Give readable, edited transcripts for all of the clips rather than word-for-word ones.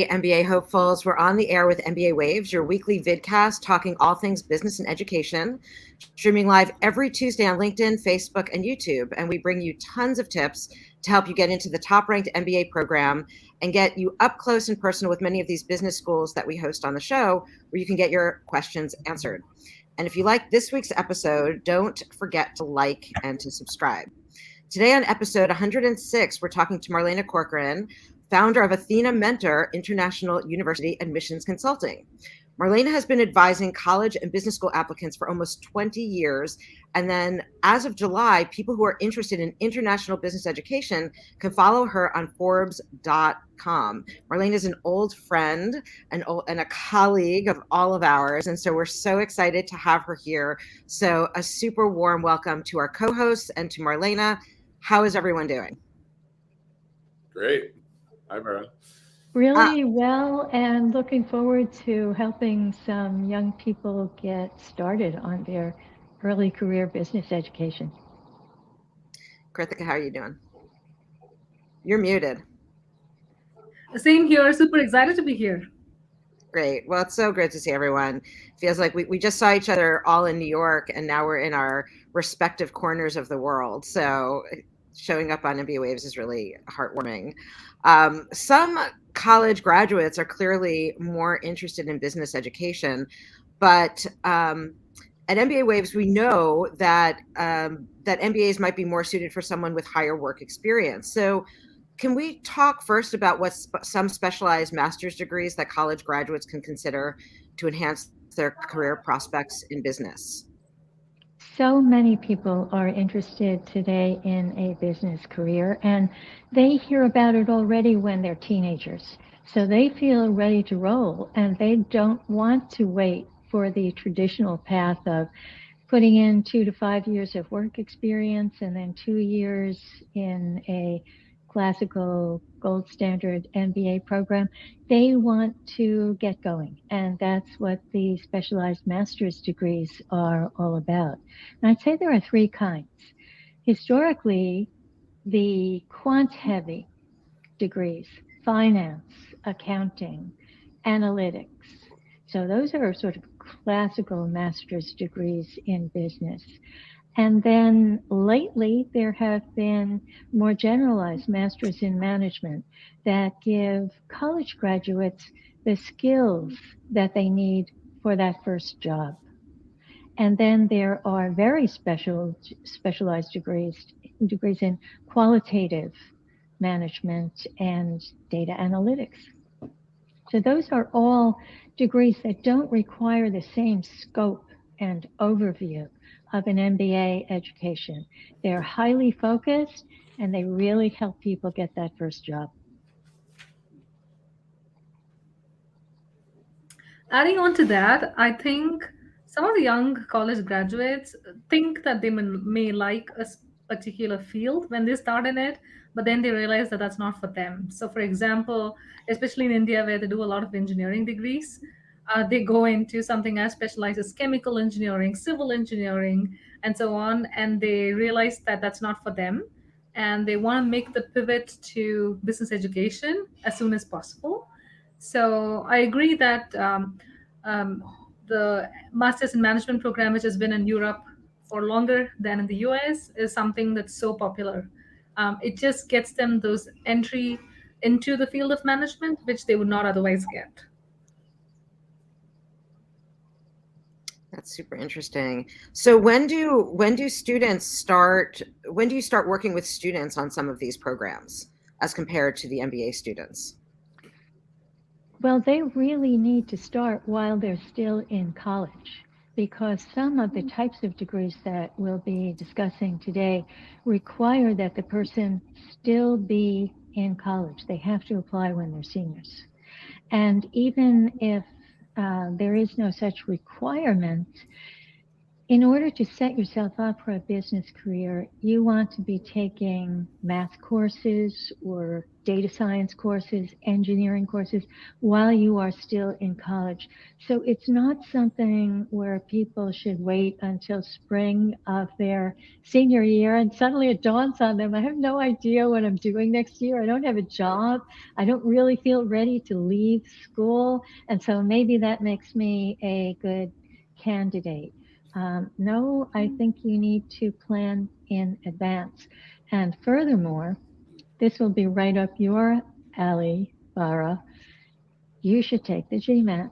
Hey, MBA hopefuls. We're on the air with MBA Waves, your weekly vidcast talking all things business and education, streaming live every Tuesday on LinkedIn, Facebook, and YouTube. And we bring you tons of tips to help you get into the top-ranked MBA program and get you up close and personal with many of these business schools that we host on the show, where you can get your questions answered. And if you like this week's episode, don't forget to like and to subscribe. Today on episode 106, we're talking to Marlena Corcoran, founder of Athena Mentor International University Admissions Consulting. Marlena has been advising college and business school applicants for almost 20 years. And then as of July, people who are interested in international business education can follow her on Forbes.com. Marlena is an old friend and a colleague of all of ours. And so we're so excited to have her here. So a super warm welcome to our co-hosts and to Marlena. How is everyone doing? Great. Hi, Bara. Really well, and looking forward to helping some young people get started on their early career business education. Krithika, how are you doing? You're muted. Same here. Super excited to be here. Great. Well, it's so great to see everyone. Feels like we just saw each other all in New York, and now we're in our respective corners of the world. So showing up on MBA Waves is really heartwarming. Some college graduates are clearly more interested in business education, but at MBA Waves, we know that that MBAs might be more suited for someone with higher work experience. So can we talk first about what some specialized master's degrees that college graduates can consider to enhance their career prospects in business? So many people are interested today in a business career, and they hear about it already when they're teenagers. So they feel ready to roll, and they don't want to wait for the traditional path of putting in 2 to 5 years of work experience and then 2 years in a classical gold standard MBA program. They want to get going, and that's what the specialized master's degrees are all about. And I'd say there are 3 kinds. Historically, the quant-heavy degrees, finance, accounting, analytics. So those are sort of classical master's degrees in business. And then lately, there have been more generalized masters in management that give college graduates the skills that they need for that first job. And then there are very specialized degrees in qualitative management and data analytics. So those are all degrees that don't require the same scope and overview of an MBA education. They're highly focused, and they really help people get that first job. Adding on to that, I think some of the young college graduates think that they may like a particular field when they start in it, but then they realize that that's not for them. So, for example, especially in India, where they do a lot of engineering degrees, they go into something as specialized as chemical engineering, civil engineering, and so on, and they realize that that's not for them, and they want to make the pivot to business education as soon as possible. So I agree that um, the Masters in Management program, which has been in Europe for longer than in the US, is something that's so popular. It just gets them those entry into the field of management, which they would not otherwise get. That's super interesting. So when do students start? When do you start working with students on some of these programs as compared to the MBA students? Well, they really need to start while they're still in college, because some of the types of degrees that we'll be discussing today require that the person still be in college. They have to apply when they're seniors. And even if there is no such requirement, in order to set yourself up for a business career, you want to be taking math courses or data science courses, engineering courses while you are still in college. So it's not something where people should wait until spring of their senior year and suddenly it dawns on them, I have no idea what I'm doing next year. I don't have a job. I don't really feel ready to leave school. And so maybe that makes me a good candidate. No, I think you need to plan in advance. And furthermore, this will be right up your alley, Bara. You should take the GMAT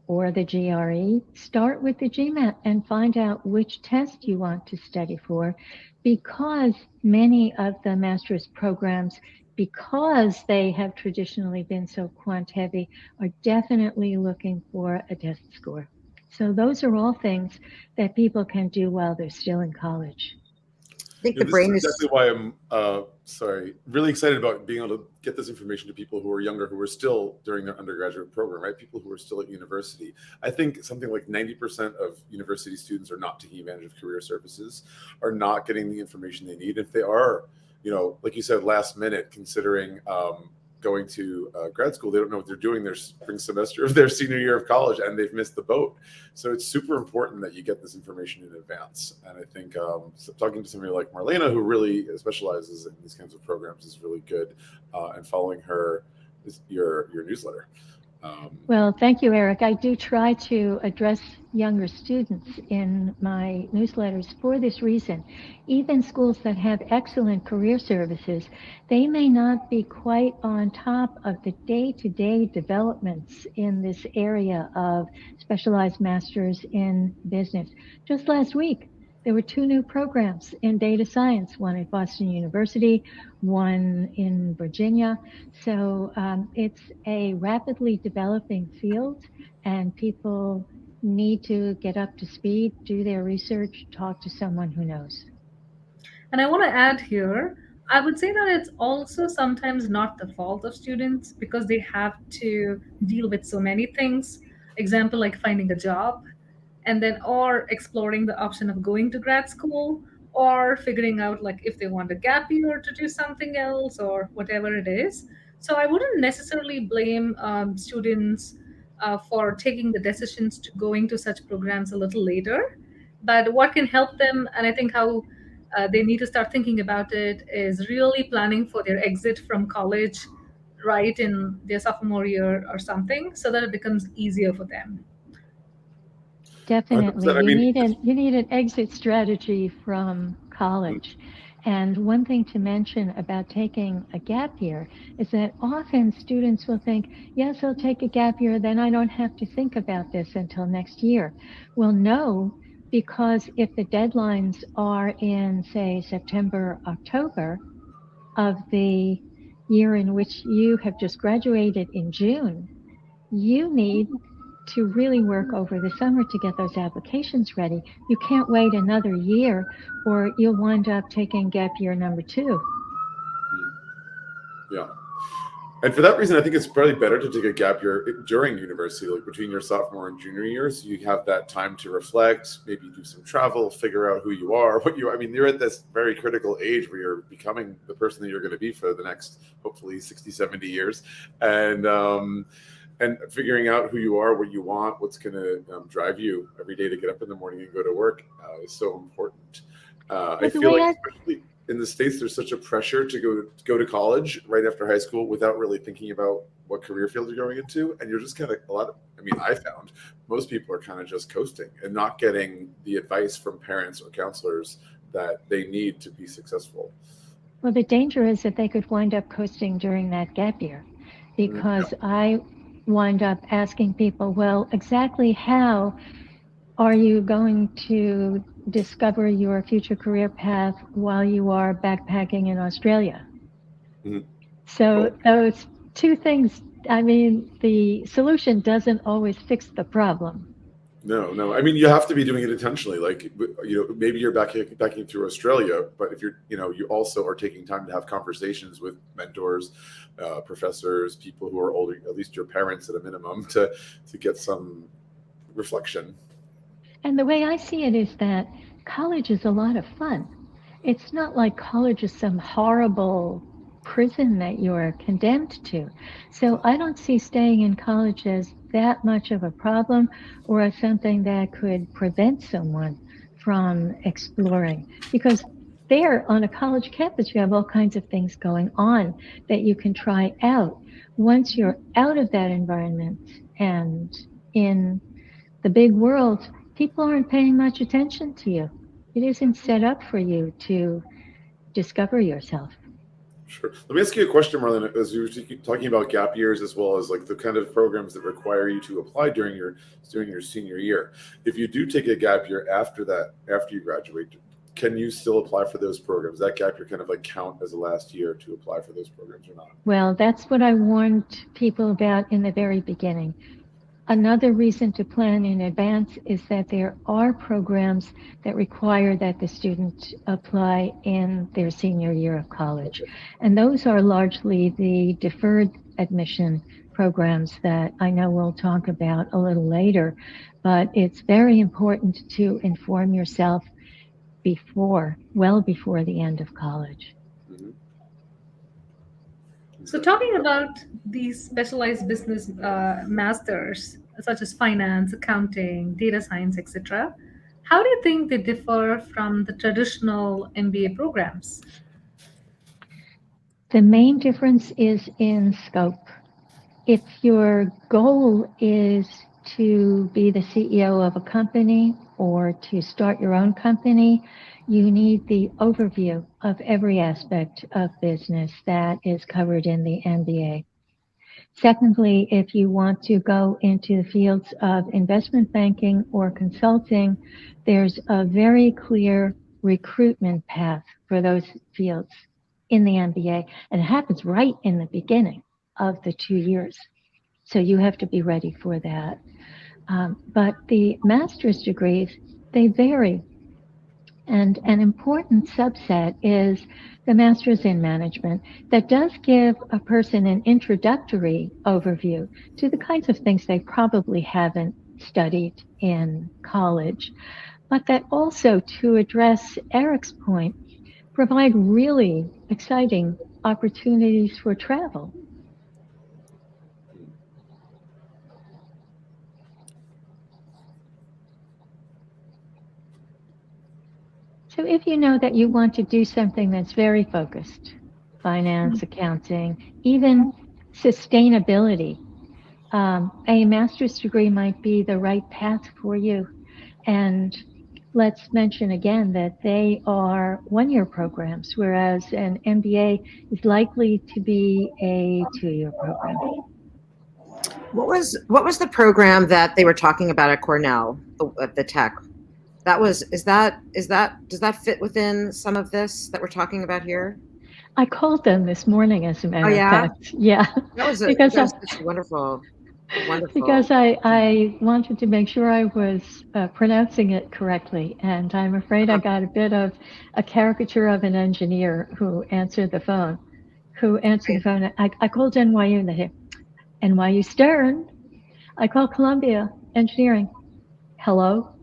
or the GRE. Start with the GMAT and find out which test you want to study for, because many of the master's programs, because they have traditionally been so quant heavy, are definitely looking for a test score. So those are all things that people can do while they're still in college. I think Yeah, the this is brain exactly is. why I'm really excited about being able to get this information to people who are younger, who are still during their undergraduate program, right? People who are still at university. I think something like 90% of university students are not taking advantage of career services, are not getting the information they need. If they are, like you said, last minute, considering going to grad school, they don't know what they're doing their spring semester of their senior year of college, and they've missed the boat. So it's super important that you get this information in advance. And I think talking to somebody like Marlena, who really specializes in these kinds of programs, is really good. And following her, your newsletter. Well, thank you, Eric. I do try to address younger students in my newsletters for this reason. Even schools that have excellent career services, they may not be quite on top of the day-to-day developments in this area of specialized masters in business. Just last week, there were 2 new programs in data science, one at Boston University, one in Virginia. So it's a rapidly developing field, and people need to get up to speed, do their research, talk to someone who knows. And I want to add here, I would say that it's also sometimes not the fault of students because they have to deal with so many things. Example, like finding a job, and then or exploring the option of going to grad school, or figuring out like if they want a gap year to do something else or whatever it is. So I wouldn't necessarily blame students for taking the decisions to going to such programs a little later. But what can help them, and I think how they need to start thinking about it, is really planning for their exit from college right in their sophomore year or something, so that it becomes easier for them. Definitely. 100%. I You mean, need an exit strategy from college. And one thing to mention about taking a gap year is that often students will think, yes, I'll take a gap year, then I don't have to think about this until next year. Well, no, because if the deadlines are in, say, September, October of the year in which you have just graduated in June, you need to really work over the summer to get those applications ready. You can't wait another year or you'll wind up taking gap year number 2. yeah. And for that reason, I think it's probably better to take a gap year during university, like between your sophomore and junior years. You have that time to reflect, maybe do some travel, figure out who you are, I mean, you're at this very critical age where you're becoming the person that you're going to be for the next, hopefully 60, 70 years. And figuring out who you are, what you want, what's going to drive you every day to get up in the morning and go to work is so important. I feel like, especially in the States, there's such a pressure to go to college right after high school without really thinking about what career field you're going into. And you're just kind of I found most people are kind of just coasting and not getting the advice from parents or counselors that they need to be successful. Well, the danger is that they could wind up coasting during that gap year, because I wind up asking people, well, exactly how are you going to discover your future career path while you are backpacking in Australia? Mhm. So those 2 things, I mean, the solution doesn't always fix the problem. No. I mean, you have to be doing it intentionally. Like, maybe you're backing through Australia, but if you're, you also are taking time to have conversations with mentors, professors, people who are older, at least your parents at a minimum, to get some reflection. And the way I see it is that college is a lot of fun. It's not like college is some horrible prison that you're condemned to. So I don't see staying in college as that much of a problem or as something that could prevent someone from exploring. Because there on a college campus, you have all kinds of things going on that you can try out. Once you're out of that environment and in the big world, people aren't paying much attention to you. It isn't set up for you to discover yourself. Sure. Let me ask you a question, Marlena, as you were talking about gap years as well as like the kind of programs that require you to apply during your senior year. If you do take a gap year after you graduate, can you still apply for those programs? That gap year kind of like count as a last year to apply for those programs or not? Well, that's what I warned people about in the very beginning. Another reason to plan in advance is that there are programs that require that the student apply in their senior year of college. And those are largely the deferred admission programs that I know we'll talk about a little later. But it's very important to inform yourself well before the end of college. Mm-hmm. So, talking about these specialized business masters, such as finance, accounting, data science, etc., how do you think they differ from the traditional MBA programs? The main difference is in scope. If your goal is to be the CEO of a company or to start your own company, you need the overview of every aspect of business that is covered in the MBA. Secondly, if you want to go into the fields of investment banking or consulting, there's a very clear recruitment path for those fields in the MBA, and it happens right in the beginning of the 2 years. So you have to be ready for that. But the master's degrees, they vary. And an important subset is the master's in management that does give a person an introductory overview to the kinds of things they probably haven't studied in college, but that also, to address Eric's point, provide really exciting opportunities for travel. So if you know that you want to do something that's very focused, finance, accounting, even sustainability, a master's degree might be the right path for you. And let's mention again that they are one-year programs, whereas an MBA is likely to be a 2-year program. What was the program that they were talking about at Cornell, the tech? Does that fit within some of this that we're talking about here? I called them this morning, as a matter of fact. Yeah. That was wonderful. Because I wanted to make sure I was pronouncing it correctly, and I'm afraid I got a bit of a caricature of an engineer who answered the phone. I called NYU, and they said, NYU Stern. I called Columbia Engineering. Hello.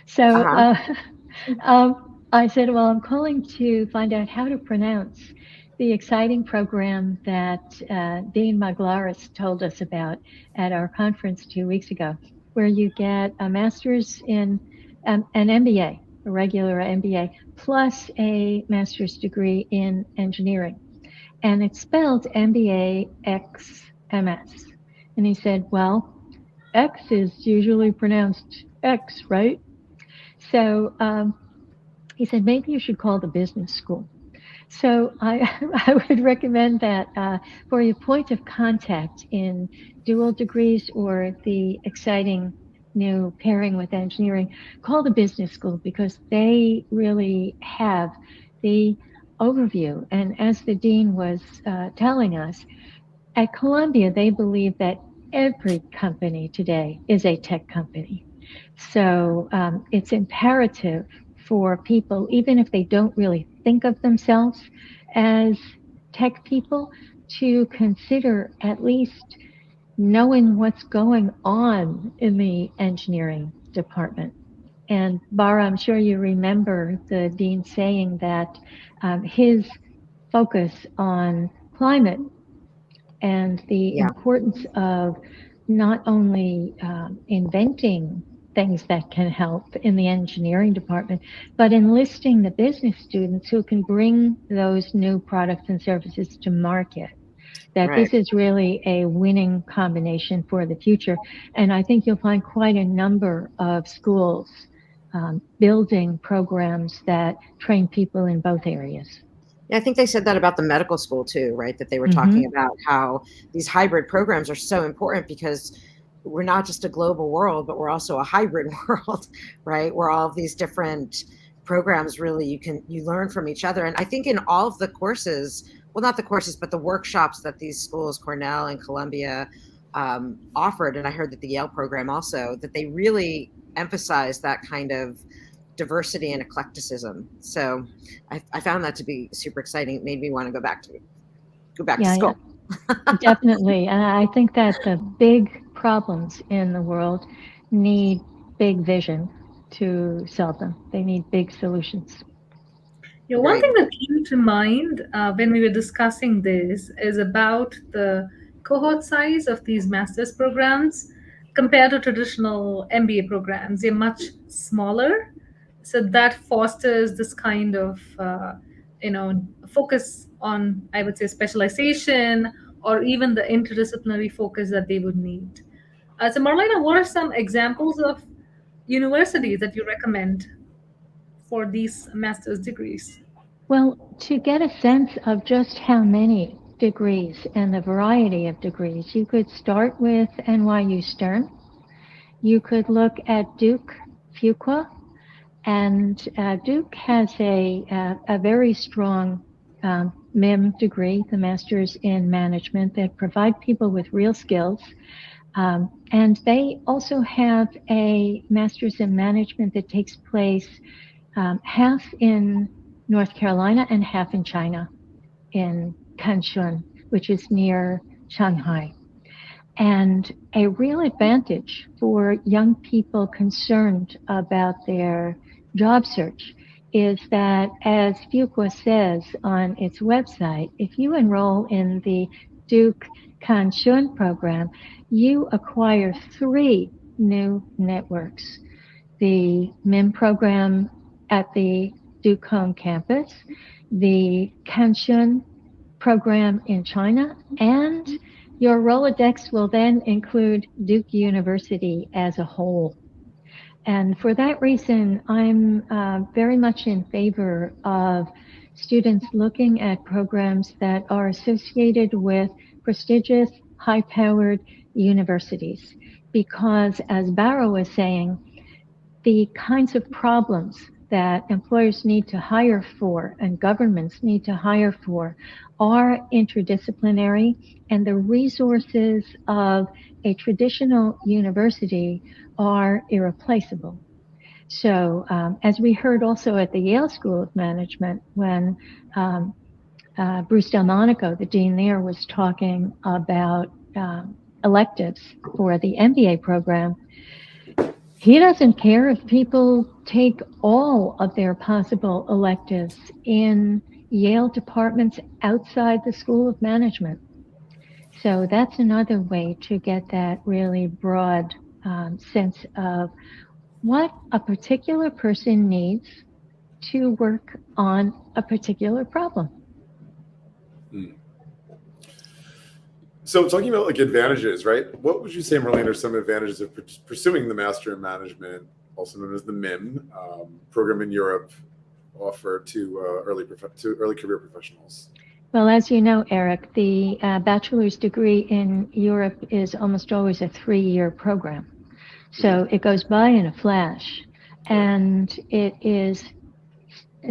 So I said, well, I'm calling to find out how to pronounce the exciting program that Dean Maglaris told us about at our conference 2 weeks ago, where you get a master's in an MBA, a regular MBA, plus a master's degree in engineering. And it's spelled MBA XMS. And he said, well, X is usually pronounced X, right? So he said, maybe you should call the business school. So I would recommend that for your point of contact in dual degrees or the exciting new pairing with engineering, call the business school, because they really have the overview. And as the dean was telling us, at Columbia, they believe that every company today is a tech company. So it's imperative for people, even if they don't really think of themselves as tech people, to consider at least knowing what's going on in the engineering department. And Bara, I'm sure you remember the dean saying that his focus on climate and the Yeah, importance of not only inventing things that can help in the engineering department, but enlisting the business students who can bring those new products and services to market. That right. this is really a winning combination for the future. And I think you'll find quite a number of schools building programs that train people in both areas. Yeah, I think they said that about the medical school too, right? That they were talking Mm-hmm. about how these hybrid programs are so important because we're not just a global world, but we're also a hybrid world, right? Where all of these different programs really you learn from each other. And I think in all of the courses, well, not the courses, but the workshops that these schools, Cornell and Columbia, offered, and I heard that the Yale program also, that they really emphasize that kind of diversity and eclecticism. So I found that to be super exciting. It made me want to go back to Yeah, yeah, school. definitely. And I think that the big problems in the world need big vision to solve them. They need big solutions. Yeah, one Right. thing that came to mind when we were discussing this is about the cohort size of these master's programs compared to traditional MBA programs. They're much smaller, so that fosters this kind of focus on, I would say, specialization or even the interdisciplinary focus that they would need. So, Marlena, what are some examples of universities that you recommend for these master's degrees? Well, to get a sense of just how many degrees and the variety of degrees, you could start with NYU Stern. You could look at Duke Fuqua, and Duke has a very strong MIM degree, the Master's in Management, that provide people with real skills. And they also have a Master's in Management that takes place half in North Carolina and half in China, in Kanshun, which is near Shanghai. And a real advantage for young people concerned about their job search is that, as Fuqua says on its website, if you enroll in the Duke Kanshun program, you acquire 3 new networks. The MIM program at the Duke home campus, the Kanshun program in China, and your Rolodex will then include Duke University as a whole. And for that reason, I'm very much in favor of students looking at programs that are associated with prestigious, high-powered universities. Because, as Bara was saying, the kinds of problems that employers need to hire for and governments need to hire for are interdisciplinary, and the resources of a traditional university are irreplaceable. So, as we heard also at the Yale School of Management, when Bruce Delmonico, the dean there, was talking about electives for the MBA program, he doesn't care if people take all of their possible electives in Yale departments outside the School of Management. So that's another way to get that really broad sense of what a particular person needs to work on a particular problem. So talking about like advantages, right? What would you say, Marlena, are some advantages of pursuing the Master in Management, also known as the MIM program in Europe, offer to early career professionals? Well, as you know, Eric, the bachelor's degree in Europe is almost always a 3-year program. So it goes by in a flash, and it is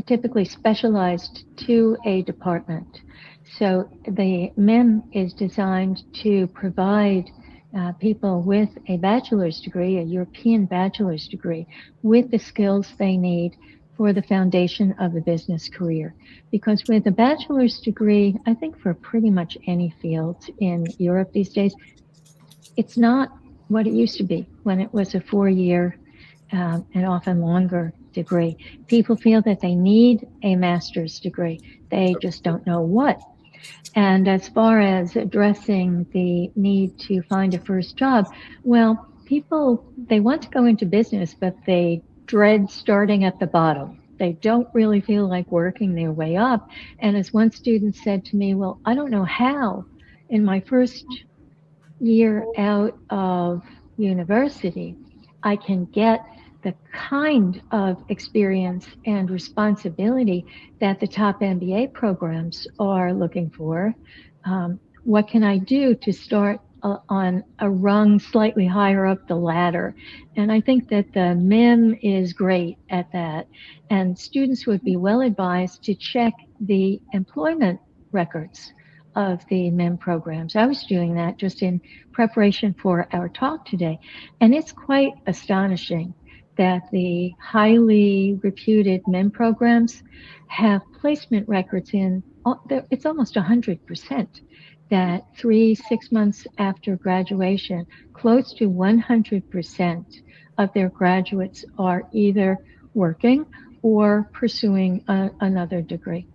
typically specialized to a department. So the MIM is designed to provide people with a bachelor's degree, a European bachelor's degree, with the skills they need for the foundation of a business career. Because with a bachelor's degree, I think for pretty much any field in Europe these days, it's not what it used to be when it was a 4-year an often longer degree. People feel that they need a master's degree. They just don't know what. And as far as addressing the need to find a first job, well, people, they want to go into business, but they dread starting at the bottom. They don't really feel like working their way up. And as one student said to me, well, I don't know how in my first year out of university, I can get the kind of experience and responsibility that the top MBA programs are looking for. What can I do to start on a rung slightly higher up the ladder? And I think that the MIM is great at that. And students would be well advised to check the employment records of the MIM programs. I was doing that just in preparation for our talk today. And it's quite astonishing that the highly reputed MIM programs have placement records in, it's almost 100%, that 6 months after graduation, close to 100% of their graduates are either working or pursuing another degree.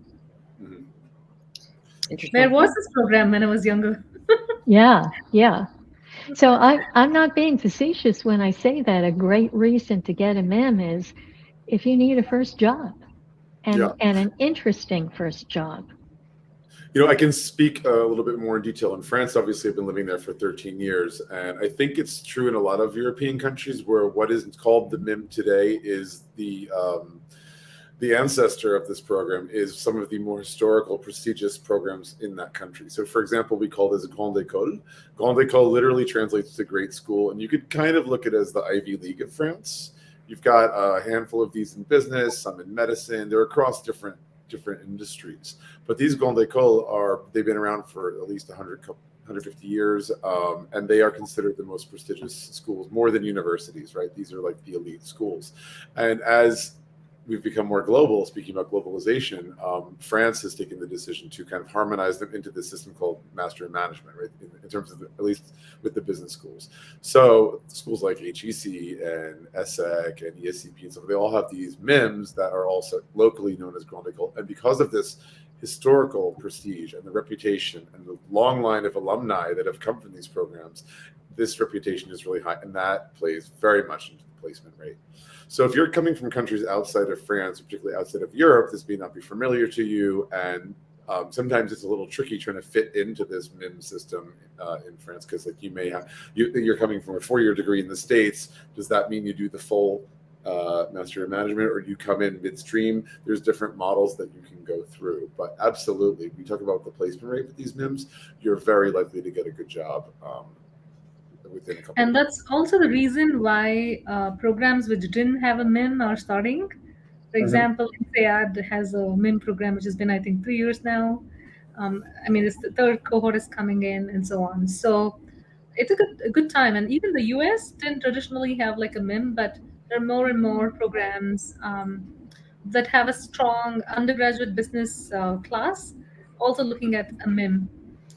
Interesting. There was this program when I was younger. Yeah. So I'm not being facetious when I say that a great reason to get a MIM is if you need a first job and an interesting first job. I can speak a little bit more in detail. In France, obviously, I've been living there for 13 years, and I think it's true in a lot of European countries where what is called the MIM today is the ancestor of this program is some of the more historical, prestigious programs in that country. So, for example, we call this Grande École. Grande École literally translates to great school, and you could kind of look at it as the Ivy League of France. You've got a handful of these in business, some in medicine. They're across different industries. But these Grande Écoles they've been around for at least 150 years, and they are considered the most prestigious schools, more than universities, right? These are like the elite schools. And as we've become more global, speaking about globalization, France has taken the decision to kind of harmonize them into this system called Master in Management, right? In terms of, at least with the business schools. So schools like HEC and ESSEC and ESCP and stuff, they all have these MIMs that are also locally known as Grande École. And because of this historical prestige and the reputation and the long line of alumni that have come from these programs, this reputation is really high, and that plays very much into the placement rate. So if you're coming from countries outside of France, particularly outside of Europe, this may not be familiar to you, and sometimes it's a little tricky trying to fit into this MIM system in France, because like you're coming from a 4-year degree in the States. Does that mean you do the full Master in Management, or do you come in midstream? There's different models that you can go through, but absolutely, we talk about the placement rate with these MIMs, you're very likely to get a good job. Within a couple And that's also the reason why programs which didn't have a MIM are starting. For example, INSEAD has a MIM program which has been, I think, 3 years now. It's the third cohort is coming in, and so on. So it's a good time. And even the US didn't traditionally have like a MIM, but there are more and more programs that have a strong undergraduate business class, also looking at a MIM,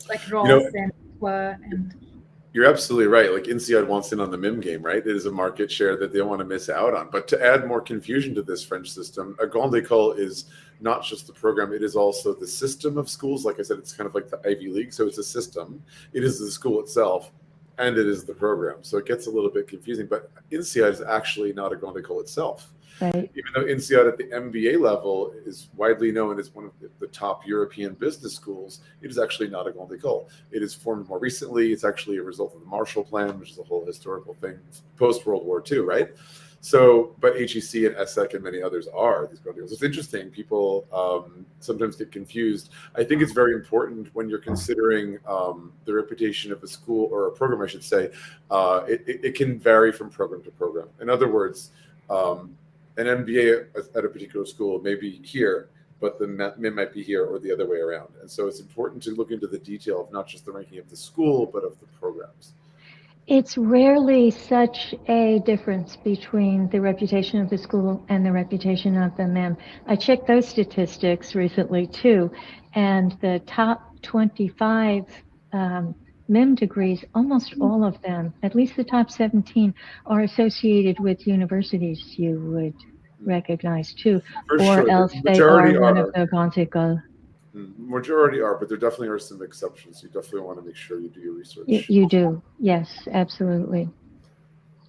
like Ross and You're absolutely right. Like INSEAD wants in on the MIM game, right? It is a market share that they don't want to miss out on. But to add more confusion to this French system, a Grande École is not just the program, it is also the system of schools. Like I said, it's kind of like the Ivy League. So it's a system. It is the school itself, and it is the program. So it gets a little bit confusing. But INSEAD is actually not a Grande École itself. Right. Even though INSEAD at the MBA level is widely known as one of the top European business schools, it is actually not a Grande École. It is formed more recently. It's actually a result of the Marshall Plan, which is a whole historical thing, post-World War II, right? So, but HEC and ESSEC and many others are these Grande Écoles. It's interesting. People sometimes get confused. I think it's very important when you're considering the reputation of a school, or a program, I should say. It can vary from program to program. In other words, an MBA at a particular school may be here, but the MIM might be here, or the other way around. And so it's important to look into the detail of not just the ranking of the school, but of the programs. It's rarely such a difference between the reputation of the school and the reputation of the MIM. I checked those statistics recently too, and the top 25 MIM degrees, almost all of them, at least the top 17, are associated with universities you would recognize too, For or sure, else the they are majority one of are. the grandes écoles. Majority are, but there definitely are some exceptions. You definitely want to make sure you do your research. You do, yes, absolutely,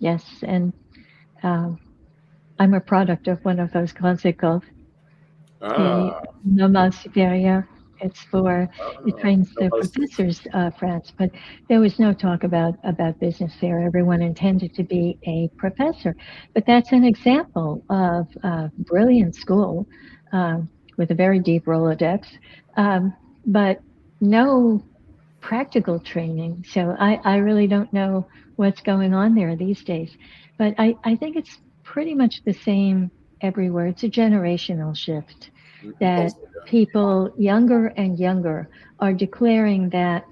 yes, and I'm a product of one of those grandes écoles, the Ah, Normal Supérieur. It's for, it trains the professors, France, but there was no talk about business there. Everyone intended to be a professor. But that's an example of a brilliant school with a very deep Rolodex, but no practical training. So I really don't know what's going on there these days. But I think it's pretty much the same everywhere. It's a generational shift that also, yeah. people younger and younger are declaring that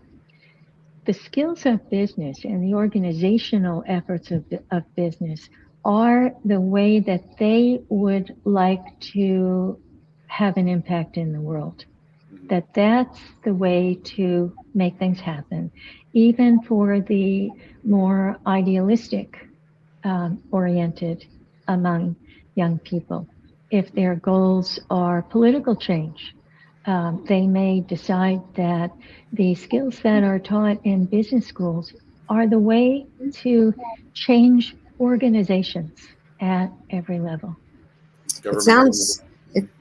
the skills of business and the organizational efforts of business are the way that they would like to have an impact in the world. That that's the way to make things happen, even for the more idealistic oriented among young people. If their goals are political change, they may decide that the skills that are taught in business schools are the way to change organizations at every level. It sounds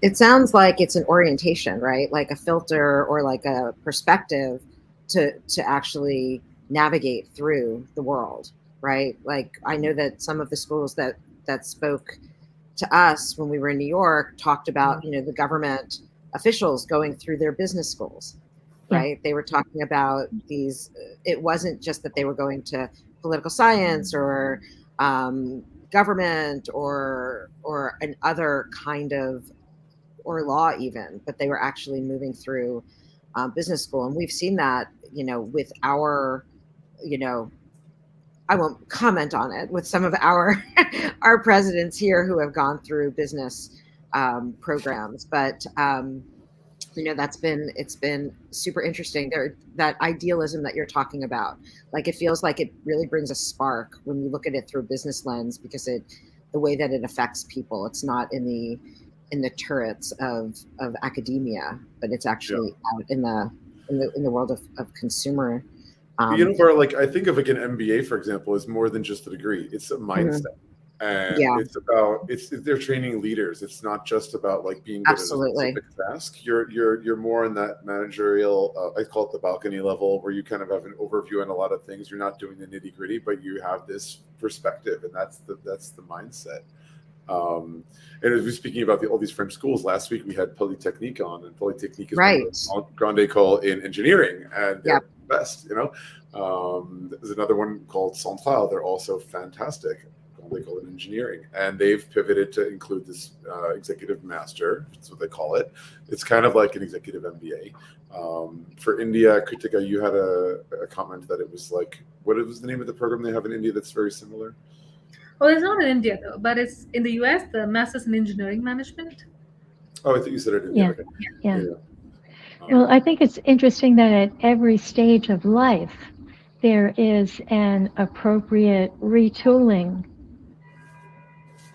it sounds like it's an orientation, right? Like a filter or like a perspective to actually navigate through the world, right? Like I know that some of the schools that spoke to us when we were in New York talked about, you know, the government officials going through their business schools, right? They were talking about these, it wasn't just that they were going to political science or government or an other kind of, or law even, but they were actually moving through business school. And we've seen that, you know, with our, you know, I won't comment on it, with some of our our presidents here who have gone through business programs, but you know, it's been super interesting. There, that idealism that you're talking about, like it feels like it really brings a spark when you look at it through a business lens, because the way that it affects people, it's not in the turrets of academia, but it's actually out in the world of consumer. You know, Bara, like I think of like an MBA, for example, is more than just a degree. It's a mindset. And it's about they're training leaders. It's not just about like being good at a specific task. You're more in that managerial, I call it the balcony level, where you kind of have an overview on a lot of things. You're not doing the nitty gritty, but you have this perspective, and that's the mindset. And as we were speaking about all these French schools last week, we had Polytechnique on, and Polytechnique is one of the grande école in engineering, and they're best. You know, there's another one called Centrale. They're also fantastic. They call it engineering, and they've pivoted to include this executive master. That's what they call it. It's kind of like an executive MBA. For India, Krithika, you had a comment that it was like, what was the name of the program they have in India that's very similar? Oh, it's not in India though, but it's in the US, the Masters in Engineering Management. Oh, I think you said it in India. Yeah. Well, I think it's interesting that at every stage of life, there is an appropriate retooling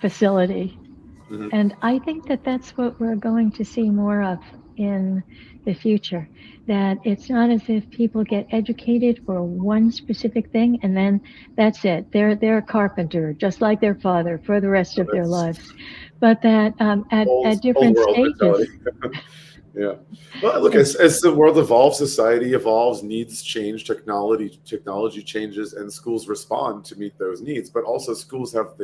facility. And I think that that's what we're going to see more of in the future, that it's not as if people get educated for one specific thing and then that's it. They're a carpenter, just like their father, for the rest of their lives. But that at different stages. Yeah. Well, look, as the world evolves, society evolves, needs change, technology changes, and schools respond to meet those needs. But also schools have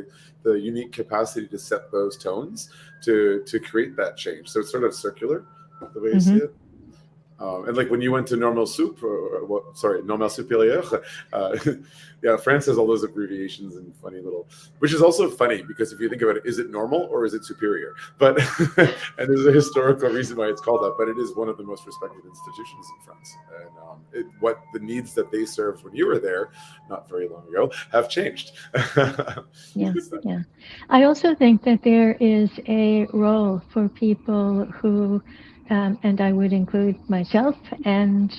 the unique capacity to set those tones to create that change. So it's sort of circular, the way you see it. And like when you went to Normal Supérieur, yeah, France has all those abbreviations and funny little, which is also funny because if you think about it, is it normal or is it superior? But and there's a historical reason why it's called that, but it is one of the most respected institutions in France. And what the needs that they served when you were there, not very long ago, have changed. Yeah. I also think that there is a role for people who and I would include myself and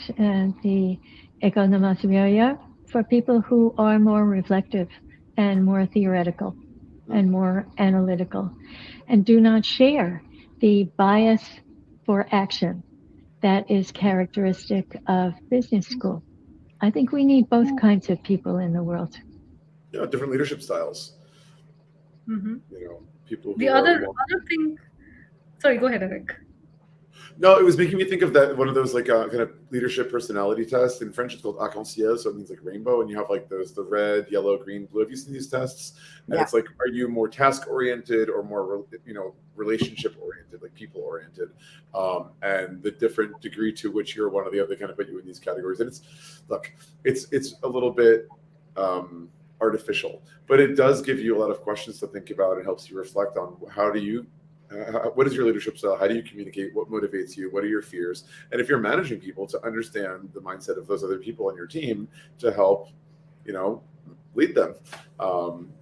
the école normale supérieure for people who are more reflective and more theoretical and more analytical and do not share the bias for action that is characteristic of business school. I think we need both kinds of people in the world. Yeah, different leadership styles. Mhm. You know, people who The are other more... other thing. Sorry, go ahead, Eric. No, it was making me think of that one of those like kind of leadership personality tests. In French, it's called arc-en-ciel, so it means like rainbow, and you have like the red, yellow, green, blue. Have you seen these tests? And Yeah. it's like, are you more task oriented or more relationship oriented, like people oriented? And the different degree to which you're one or the other kind of put you in these categories. And it's a little bit artificial, but it does give you a lot of questions to think about and helps you reflect on what is your leadership style? How do you communicate? What motivates you? What are your fears? And if you're managing people, to understand the mindset of those other people on your team to help, lead them.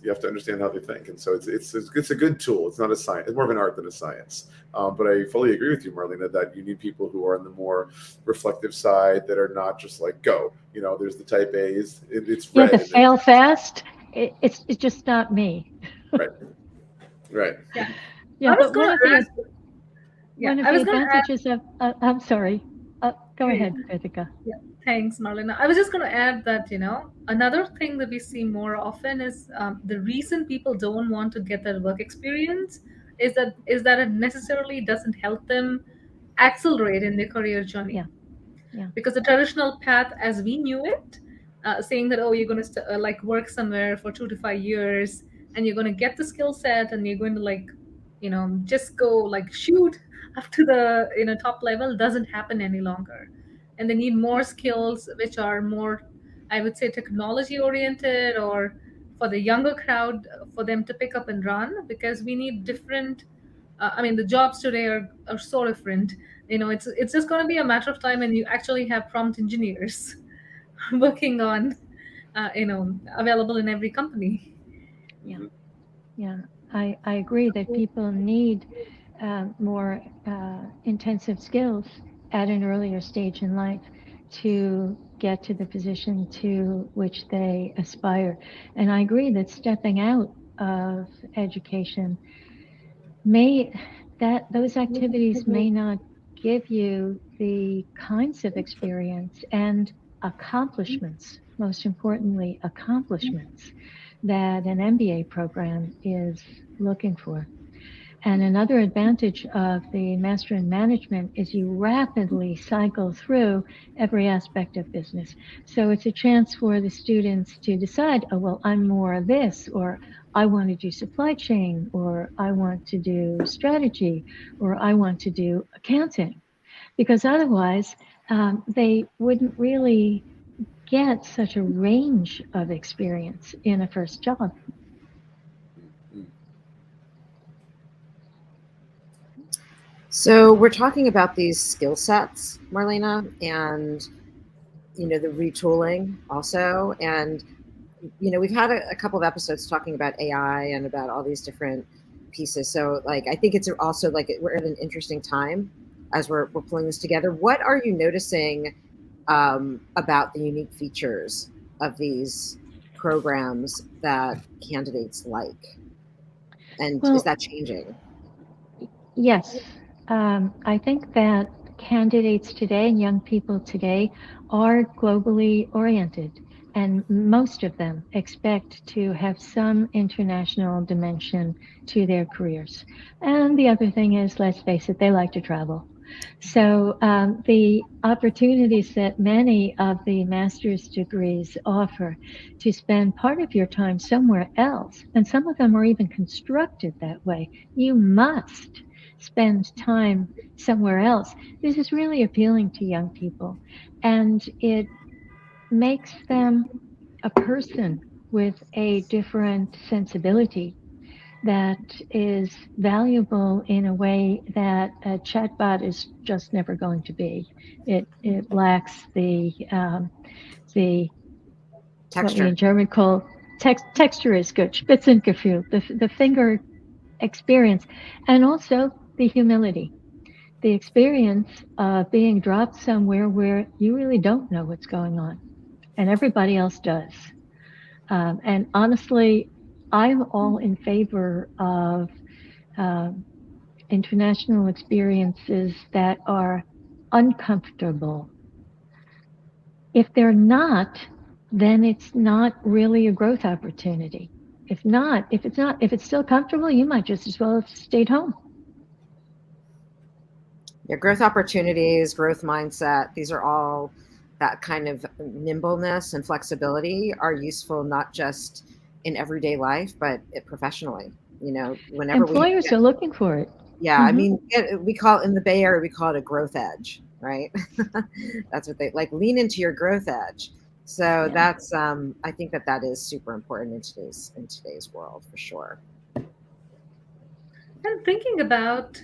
You have to understand how they think. And so it's a good tool. It's not a science. It's more of an art than a science. But I fully agree with you, Marlena, that you need people who are on the more reflective side that are not just like, go. There's the type A's. It's red. Yeah, the fail fast. It's just not me. Right. Yeah. Yeah, I was but going one to of ask. the I was going to ask. advantages of I'm sorry. Go ahead, Krithika. Yeah, thanks, Marlena. I was just going to add that, another thing that we see more often is the reason people don't want to get that work experience is that it necessarily doesn't help them accelerate in their career journey. Yeah. Because the traditional path as we knew it, saying that, oh, you're going to like work somewhere for 2 to 5 years and you're going to get the skill set and you're going to just go like shoot up to the top level doesn't happen any longer. And they need more skills which are more, I would say, technology oriented, or for the younger crowd for them to pick up and run, because we need different the jobs today are so different. It's just going to be a matter of time and you actually have prompt engineers working on available in every company. Yeah, I agree that people need more intensive skills at an earlier stage in life to get to the position to which they aspire. And I agree that stepping out of education those activities may not give you the kinds of experience and accomplishments, most importantly, accomplishments that an MBA program is looking for. And another advantage of the Master in Management is you rapidly cycle through every aspect of business. So it's a chance for the students to decide, oh, well, I'm more of this, or I want to do supply chain, or I want to do strategy, or I want to do accounting. Because otherwise, they wouldn't really get such a range of experience in a first job. So we're talking about these skill sets, Marlena, and the retooling also. And we've had a couple of episodes talking about AI and about all these different pieces. So I think it's also we're at an interesting time as we're pulling this together. What are you noticing about the unique features of these programs that candidates like? And is that changing? Yes. I think that candidates today and young people today are globally oriented, and most of them expect to have some international dimension to their careers. And the other thing is, let's face it, they like to travel. So the opportunities that many of the master's degrees offer to spend part of your time somewhere else, and some of them are even constructed that way, you must spend time somewhere else. This is really appealing to young people, and it makes them a person with a different sensibility that is valuable in a way that a chatbot is just never going to be. It lacks the Texture. what we in German call texture is good, Spitzengefühl, the finger experience, and also the humility, the experience of being dropped somewhere where you really don't know what's going on. and everybody else does. And honestly, I'm all in favor of international experiences that are uncomfortable. If they're not, then it's not really a growth opportunity. If it's still comfortable, you might just as well have stayed home. Yeah, growth opportunities, growth mindset, these are all that kind of nimbleness and flexibility are useful not just in everyday life, but professionally. Whenever employers are looking for it. Yeah, I mean, we call it in the Bay Area, we call it a growth edge, right? That's what they like, lean into your growth edge. So that's I think that is super important in today's world for sure. And thinking about,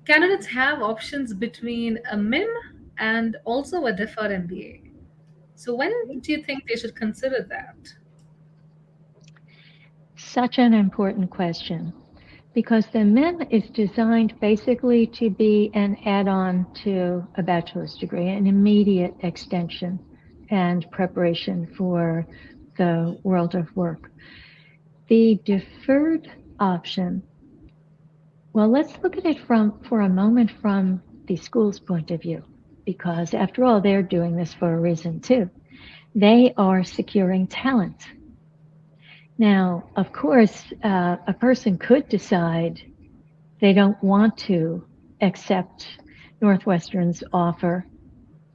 candidates have options between a MIM and also a deferred MBA. So when do you think they should consider that? Such an important question, because the MIM is designed basically to be an add-on to a bachelor's degree, an immediate extension and preparation for the world of work. The deferred option, well, let's look at it for a moment from the school's point of view, because after all, they're doing this for a reason too. They are securing talent. Now, of course, a person could decide they don't want to accept Northwestern's offer.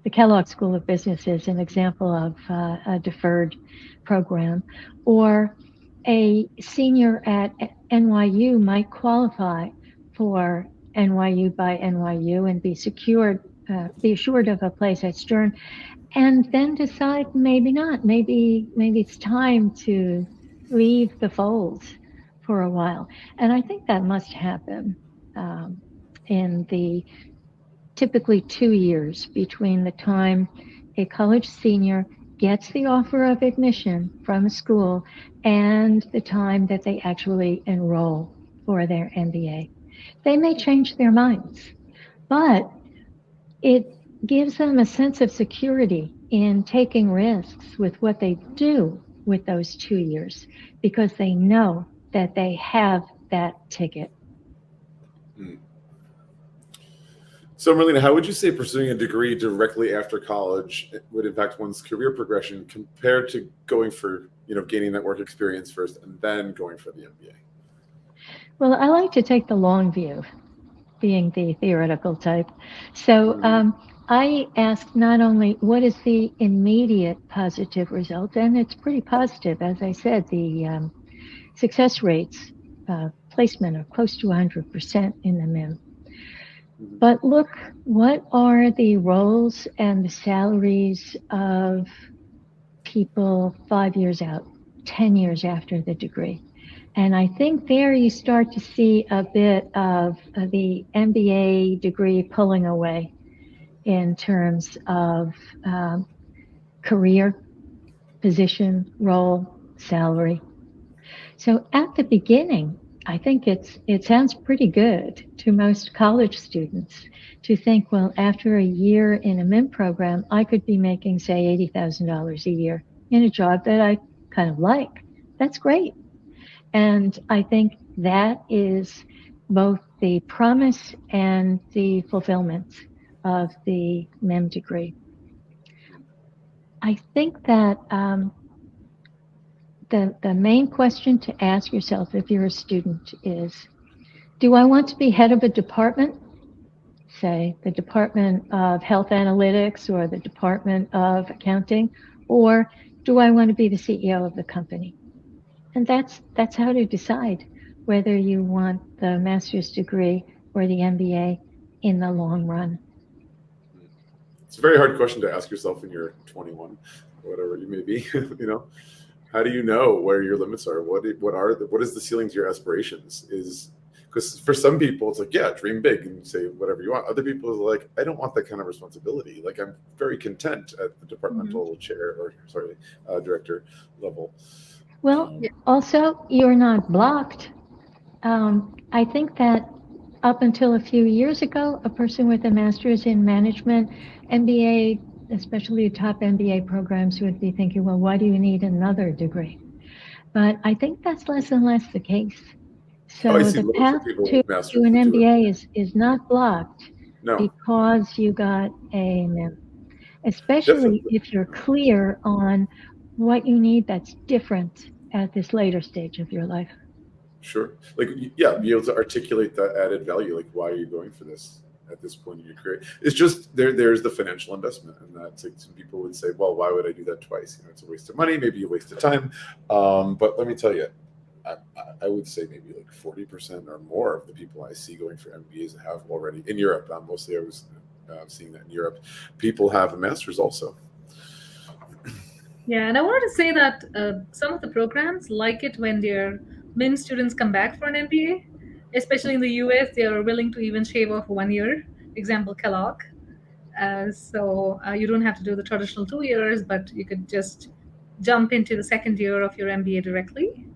The Kellogg School of Business is an example of a deferred program. Or a senior at NYU might qualify for NYU by NYU and be assured of a place at Stern, and then decide maybe not. Maybe it's time to leave the folds for a while. And I think that must happen in the typically 2 years between the time a college senior gets the offer of admission from a school and the time that they actually enroll for their MBA. They may change their minds, but it gives them a sense of security in taking risks with what they do with those 2 years, because they know that they have that ticket. So, Marlena, how would you say pursuing a degree directly after college would impact one's career progression compared to going for, gaining that work experience first and then going for the MBA? Well, I like to take the long view, being the theoretical type. So I asked not only what is the immediate positive result, and it's pretty positive. As I said, the success rates, placement are close to 100% in the MIM. But look, what are the roles and the salaries of people 5 years out, 10 years after the degree? And I think there you start to see a bit of the MBA degree pulling away in terms of career, position, role, salary. So at the beginning, I think it sounds pretty good to most college students to think, well, after a year in a MIM program, I could be making, say, $80,000 a year in a job that I kind of like. That's great. And I think that is both the promise and the fulfillment of the MIM degree. I think that the main question to ask yourself if you're a student is, do I want to be head of a department, say the Department of Health Analytics or the Department of Accounting, or do I want to be the CEO of the company? And that's how to decide whether you want the master's degree or the MBA in the long run. It's a very hard question to ask yourself when you're 21, or whatever you may be. How do you know where your limits are? What is the ceiling to your aspirations? Because for some people it's like, yeah, dream big and say whatever you want. Other people are like, I don't want that kind of responsibility. Like, I'm very content at the departmental chair or director level. Well, also, you're not blocked. I think that up until a few years ago, a person with a master's in management, MBA especially top MBA programs, would be thinking, well, why do you need another degree? But I think that's less and less the case. Oh, I So see the loads path of people to with masters an that do it. MBA is not blocked No, because you got a MIM, especially definitely. if you're clear on what you need that's different at this later stage of your life. Sure. Like, yeah, be able to articulate that added value. Like, why are you going for this at this point in your career? It's just there's the financial investment. And that's like, some people would say, well, why would I do that twice? It's a waste of money, maybe a waste of time. But let me tell you, I would say maybe like 40% or more of the people I see going for MBAs have already in Europe. Mostly I was seeing that in Europe. People have a master's also. Yeah, and I wanted to say that some of the programs like it when their MIM students come back for an MBA, especially in the US, they are willing to even shave off 1 year. Example, Kellogg. So you don't have to do the traditional 2 years, but you could just jump into the second year of your MBA directly.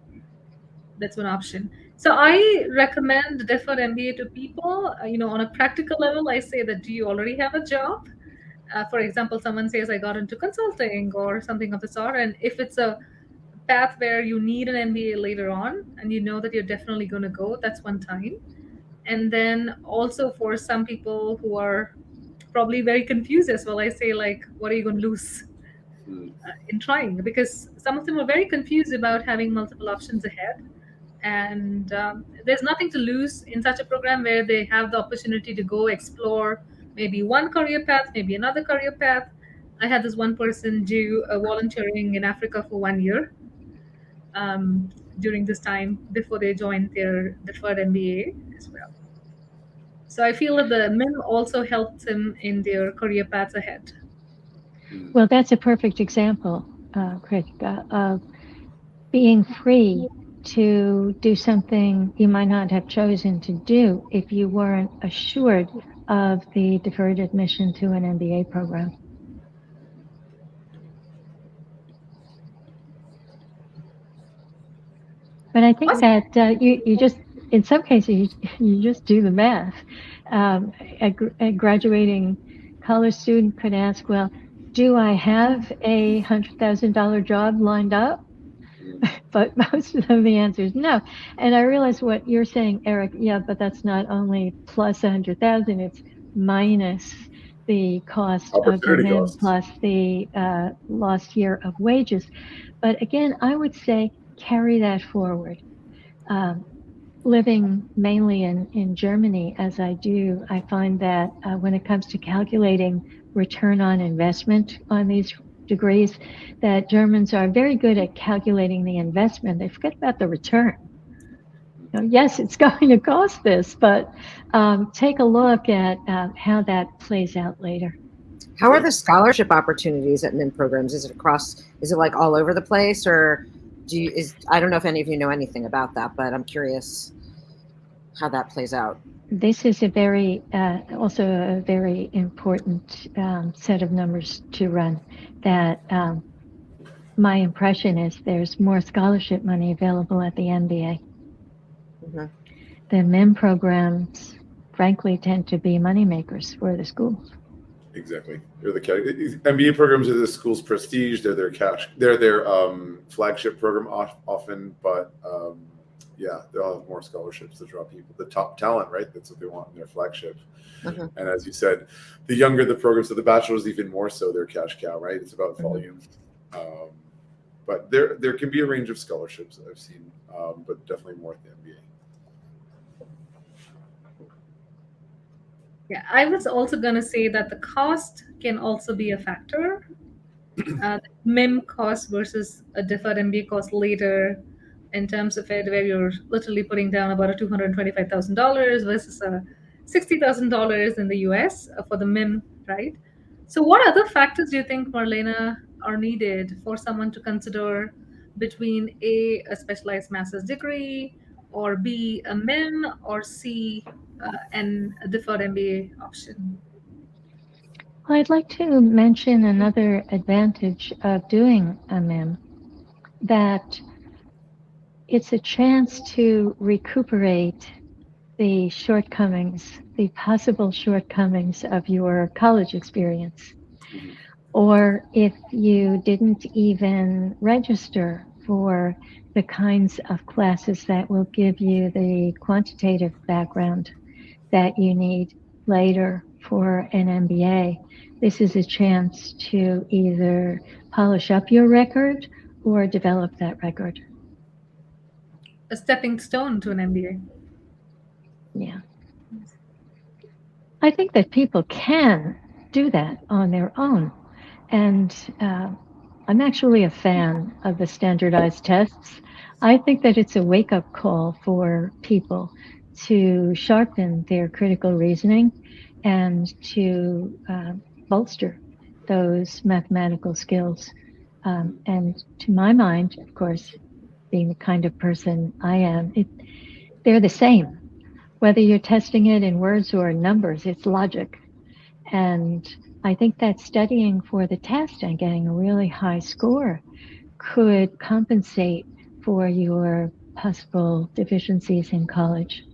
That's one option. So I recommend deferred MBA to people. On a practical level, I say that do you already have a job? For example, someone says I got into consulting or something of the sort, and if it's a path where you need an MBA later on and you know that you're definitely going to go, that's one time. And then also for some people who are probably very confused as well, I say, like, what are you going to lose in trying? Because some of them are very confused about having multiple options ahead. And there's nothing to lose in such a program where they have the opportunity to go explore maybe one career path, maybe another career path. I had this one person do volunteering in Africa for 1 year during this time before they joined their deferred MBA as well. So I feel that the MIM also helped them in their career paths ahead. Well, that's a perfect example, Krithika, of being free to do something you might not have chosen to do if you weren't assured of the deferred admission to an MBA program. But I think that you just, in some cases, you just do the math. A graduating college student could ask, well, do I have a $100,000 job lined up? But most of them, the answer is no. And I realize what you're saying, Eric. Yeah, but that's not only plus 100,000; it's minus the cost of the MIM plus the lost year of wages. But again, I would say carry that forward. Living mainly in Germany, as I do, I find that when it comes to calculating return on investment on these degrees, that Germans are very good at calculating the investment. They forget about the return. Yes, it's going to cost this, but take a look at how that plays out later. How are the scholarship opportunities at MIM programs? Is it like all over the place, or I don't know if any of you know anything about that, but I'm curious how that plays out. This is also a very important set of numbers to run. That my impression is there's more scholarship money available at the MBA. Mm-hmm. The MIM programs, frankly, tend to be moneymakers for the schools. Exactly. They're the MBA programs are the school's prestige. They're their flagship program often, but yeah, they'll have more scholarships to draw people, the top talent, right? That's what they want in their flagship. Mm-hmm. And as you said, the younger the programs, so the bachelor's even more so their cash cow, right? It's about volume. But there can be a range of scholarships that I've seen, but definitely more at the MBA. Yeah, I was also going to say that the cost can also be a factor. MIM cost versus a deferred MBA cost later, in terms of it, where you're literally putting down about $225,000 versus $60,000 in the US for the MIM, right? So what other factors do you think, Marlena, are needed for someone to consider between A, a specialized master's degree, or B, a MIM, or C, and a deferred MBA option? Well, I'd like to mention another advantage of doing a MIM, that it's a chance to recuperate the shortcomings, the possible shortcomings of your college experience. or if you didn't even register for the kinds of classes that will give you the quantitative background that you need later for an MBA, this is a chance to either polish up your record or develop that record. A stepping stone to an MBA. Yeah. I think that people can do that on their own. And I'm actually a fan of the standardized tests. I think that it's a wake-up call for people to sharpen their critical reasoning and to bolster those mathematical skills. And to my mind, of course, being the kind of person I am, they're the same. Whether you're testing it in words or numbers, it's logic. And I think that studying for the test and getting a really high score could compensate for your possible deficiencies in college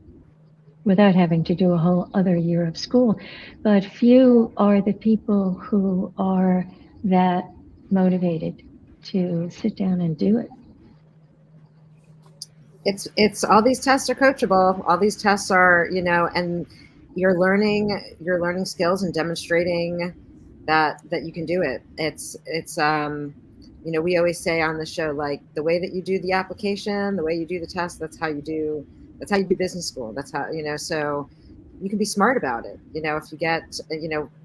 without having to do a whole other year of school. But few are the people who are that motivated to sit down and do it. It's all these tests are coachable. All these tests are, and you're learning skills and demonstrating that you can do it. It's we always say on the show, like, the way that you do the application, the way you do the test, that's how you do business school. That's how, so you can be smart about it. If you get,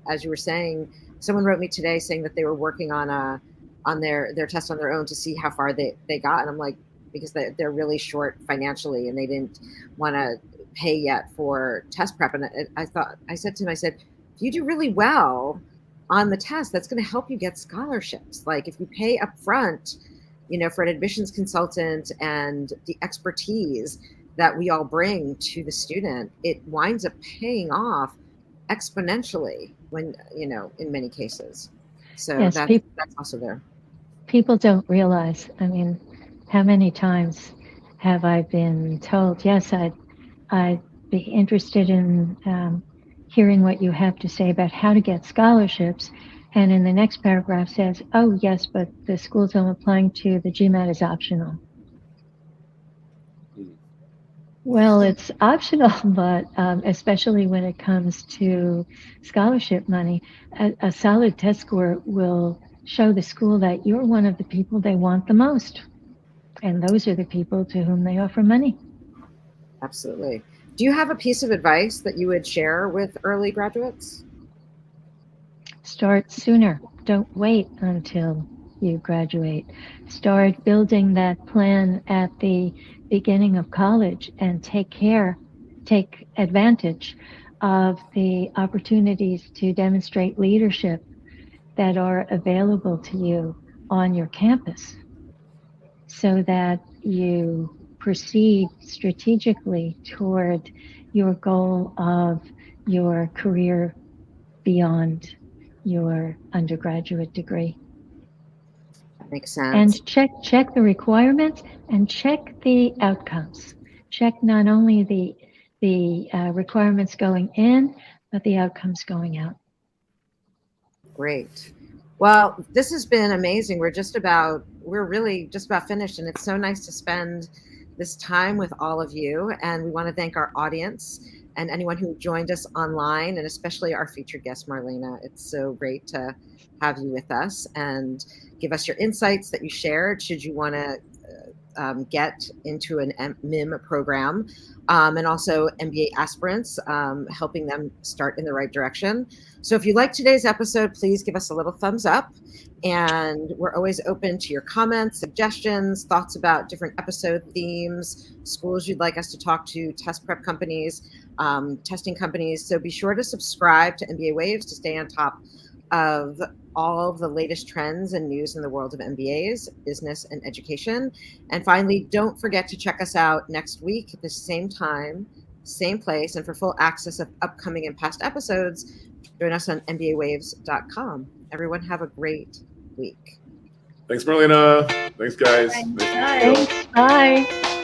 as you were saying, someone wrote me today saying that they were working on their test on their own to see how far they got. And I'm like, because they're really short financially and they didn't want to pay yet for test prep. And I said to him, if you do really well on the test, that's going to help you get scholarships. Like, if you pay up front, for an admissions consultant and the expertise that we all bring to the student, it winds up paying off exponentially when, in many cases. So yes, that's also there. People don't realize, how many times have I been told, yes, I'd be interested in hearing what you have to say about how to get scholarships. And in the next paragraph says, oh, yes, but the schools I'm applying to, the GMAT is optional. Well, it's optional, but especially when it comes to scholarship money, a solid test score will show the school that you're one of the people they want the most. And those are the people to whom they offer money. Absolutely. Do you have a piece of advice that you would share with early graduates? Start sooner. Don't wait until you graduate. Start building that plan at the beginning of college and take advantage of the opportunities to demonstrate leadership that are available to you on your campus, so that you proceed strategically toward your goal of your career beyond your undergraduate degree. That makes sense. And check the requirements and check the outcomes. Check not only the requirements going in, but the outcomes going out. Great. Well, this has been amazing. We're really just about finished, and it's so nice to spend this time with all of you. And we want to thank our audience and anyone who joined us online, and especially our featured guest, Marlena. It's so great to have you with us and give us your insights that you shared should you want to get into an MiM program, and also MBA aspirants, helping them start in the right direction. So if you like today's episode, please give us a little thumbs up. And we're always open to your comments, suggestions, thoughts about different episode themes, schools you'd like us to talk to, test prep companies, testing companies. So be sure to subscribe to MBA Waves to stay on top of all of the latest trends and news in the world of MBAs, business, and education. And finally, don't forget to check us out next week at the same time, same place. And for full access of upcoming and past episodes, join us on MBAwaves.com. Everyone have a great week. Thanks, Marlena. Thanks, guys. Thanks. Bye.